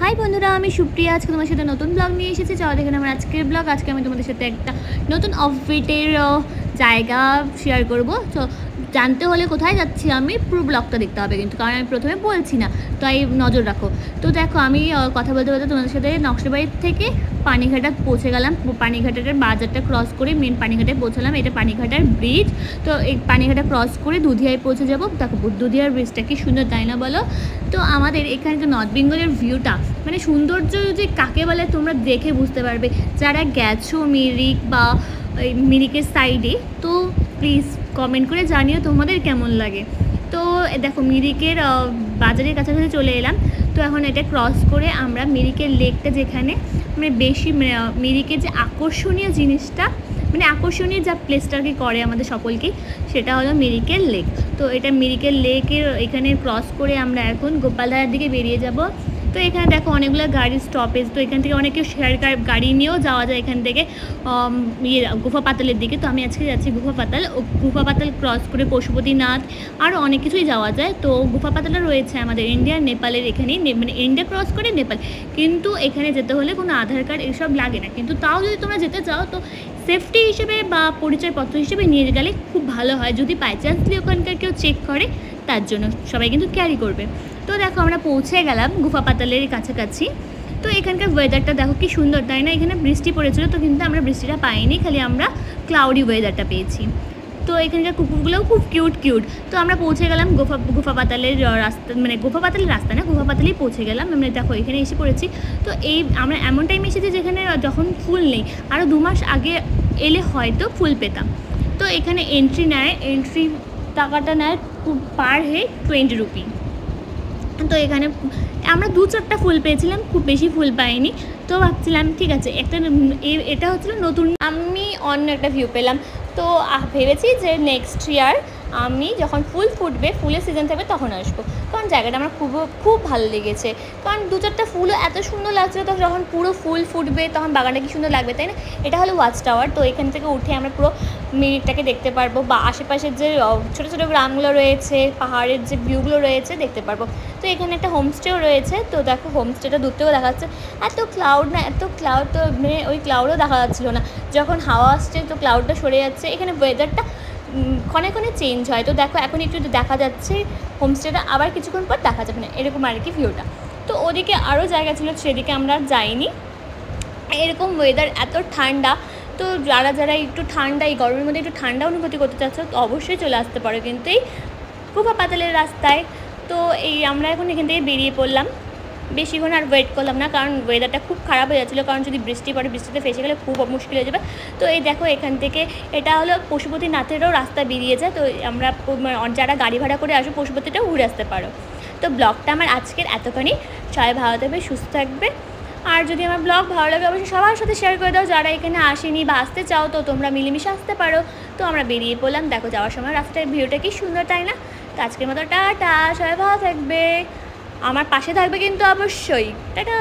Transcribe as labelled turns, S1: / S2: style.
S1: High বন্ধুরা, আমি সুপ্রিয়া। আজকে তোমার সাথে নতুন ব্লগ নিয়ে এসেছি। চলো দেখেন আমার আজকের ব্লগ। আজকে আমি তোমাদের সাথে একটা নতুন অফবিটের জায়গা শেয়ার করব। তো জানতে হলে কোথায় যাচ্ছি আমি পুরো ব্লগটা দেখতে হবে কিন্তু, কারণ আমি প্রথমে বলছি না, তাই নজর রাখো। তো দেখো, আমি কথা বলতে বলতে তোমাদের সাথে নকশাবাড়ি থেকে পানিঘাটা পৌঁছে গেলাম। পানিঘাটার বাজারটা ক্রস করে মেন পানিঘাটে পৌঁছালাম। এটা পানিঘাটার ব্রিজ। তো এই পানিঘাটা ক্রস করে দুধিয়ায় পৌঁছে যাবো। দেখো দুধিয়ার ব্রিজটা কি সুন্দর, তাই না বলো? তো আমাদের এখানকার নর্থ বেঙ্গলের ভিউটা মানে সৌন্দর্য যে কাকে বলে তোমরা দেখে বুঝতে পারবে যারা গেছো মিরিক বা মিরিকের সাইডে। তো প্লিজ কমেন্ট করে জানিও তোমাদের কেমন লাগে। তো দেখো, মিরিকের বাজারের কাছাকাছি চলে এলাম। তো এখন এটা ক্রস করে আমরা মিরিকের লেকটা, যেখানে মানে বেশি মিরিকের যে আকর্ষণীয় জিনিসটা, মানে আকর্ষণীয় যা প্লেসটা আর কি করে আমাদের সকলকে, সেটা হলো মিরিকের লেক। তো এটা মিরিকের লেকের এখানে ক্রস করে আমরা এখন গোপালধারার দিকে বেরিয়ে যাব। তো এখানে দেখো অনেকগুলো গাড়ির স্টপেজ। তো এখান থেকে অনেকে শেয়ার গাড়ি নিয়েও যাওয়া যায় এখান থেকে গুফা পাতালের দিকে। তো আমি আজকে যাচ্ছি গুফা পাতাল ক্রস করে পশুপতিনাথ, আরও অনেক কিছুই যাওয়া যায়। তো গুফা পাতালে রয়েছে আমাদের ইন্ডিয়া নেপালের এখানেই, মানে ইন্ডিয়া ক্রস করে নেপাল। কিন্তু এখানে যেতে হলে কোনো আধার কার্ড এসব লাগে না, কিন্তু তাও যদি তোমরা যেতে চাও তো সেফটি হিসেবে বা পরিচয়পত্র হিসেবে নিয়ে গেলে খুব ভালো হয়। যদি বাই চান্সলি ওখানকার কেউ চেক করে, তার জন্য সবাই কিন্তু ক্যারি করবে। তো দেখো আমরা পৌঁছে গেলাম গুফা পাতালের কাছাকাছি। তো এখানকার ওয়েদারটা দেখো কি সুন্দর, তাই না? এখানে বৃষ্টি পড়েছিল, তো কিন্তু আমরা বৃষ্টিটা পাইনি, খালি আমরা ক্লাউডি ওয়েদারটা পেয়েছি। তো এখানকার কুকুরগুলোও খুব কিউট। তো আমরা পৌঁছে গেলাম গুফা পাতালের রাস্তা, মানে গুফা পাতালের রাস্তা না, গুফা পাতালেই পৌঁছে গেলাম আমরা। দেখো এখানে এসে পড়েছি। তো এই আমরা এমন টাইম এসেছি যেখানে যখন ফুল নেই, আরও 2 মাস আগে এলে হয়তো ফুল পেতাম। তো এখানে এন্ট্রি টাকাটা নেয় পার হেড 20 রুপি। তো এখানে আমরা 2-4টা ফুল পেয়েছিলাম, খুব বেশি ফুল পাইনি। তো ভাবছিলাম ঠিক আছে, এটা হচ্ছিল নতুন, আমি অন্য একটা ভিউ পেলাম। তো ভেবেছি যে নেক্সট ইয়ার আমি যখন ফুল ফুটবে, ফুলের সিজন থাকবে, তখন আসবো। কারণ জায়গাটা আমার খুব ভালো লেগেছে। কারণ 2-4টা ফুলও এত সুন্দর লাগছিলো, তো যখন পুরো ফুল ফুটবে তখন বাগানটা কি সুন্দর লাগবে, তাই না? এটা হলো ওয়াচ টাওয়ার। তো এখান থেকে উঠে আমরা পুরো মিরিকটাকে দেখতে পারবো, বা আশেপাশের যে ছোটো ছোটো গ্রামগুলো রয়েছে, পাহাড়ের যে ভিউগুলো রয়েছে দেখতে পারবো। তো এখানে একটা হোমস্টেও রয়েছে। তো দেখো হোমস্টেটা দূর থেকেও দেখা যাচ্ছে। এত ক্লাউড, তো মানে ওই ক্লাউডও দেখা যাচ্ছিলো না। যখন হাওয়া আসছে তো ক্লাউডটা সরে যাচ্ছে। এখানে ওয়েদারটা ক্ষণে চেঞ্জ হয়। তো দেখো এখন একটু দেখা যাচ্ছে হোমস্টেটা, আবার কিছুক্ষণ পর দেখা যাবে না, এরকম আর কি ভিউটা। তো ওদিকে আরও জায়গা ছিল, সেদিকে আমরা যাইনি। এরকম ওয়েদার, এত ঠান্ডা। তো যারা একটু ঠান্ডা, এই গরমের মধ্যে একটু ঠান্ডা অনুভূতি করতে চাচ্ছ, তো অবশ্যই চলে আসতে পারো কিন্তু এই গুফা পাতালের রাস্তায়। তো আমরা এখন এখান থেকে বেরিয়ে পড়লাম। বেশিক্ষণ আর ওয়েট করলাম না, কারণ ওয়েদারটা খুব খারাপ হয়ে যাচ্ছিলো। কারণ যদি বৃষ্টি পড়ে, বৃষ্টিতে ফেসে গেলে খুব মুশকিল হয়ে যাবে। তো এই দেখো এখান থেকে এটা হলো পশুপতিনাথেরও রাস্তা বেরিয়ে যায়। তো আমরা যারা গাড়ি ভাড়া করে আসো পশুপতিটাও ঘুরে আসতে পারো। তো ব্লগটা আমার আজকের এতখানি। সবাই ভালো থাকবে, সুস্থ থাকবে। আর যদি আমার ব্লগ ভালো লাগে অবশ্যই সবার সাথে শেয়ার করে দাও। যারা এখানে আসেনি বা আসতে চাও, তো তোমরা মিলেমিশে আসতে পারো। তো আমরা বেরিয়ে পড়লাম। দেখো যাওয়ার সময় রাস্তার ভিউটা কি সুন্দর, তাই না? তো আজকের মতো টাটা, সবাই ভালো থাকবে, আমার পাশে থাকবে কিন্তু অবশ্যই। টাটা।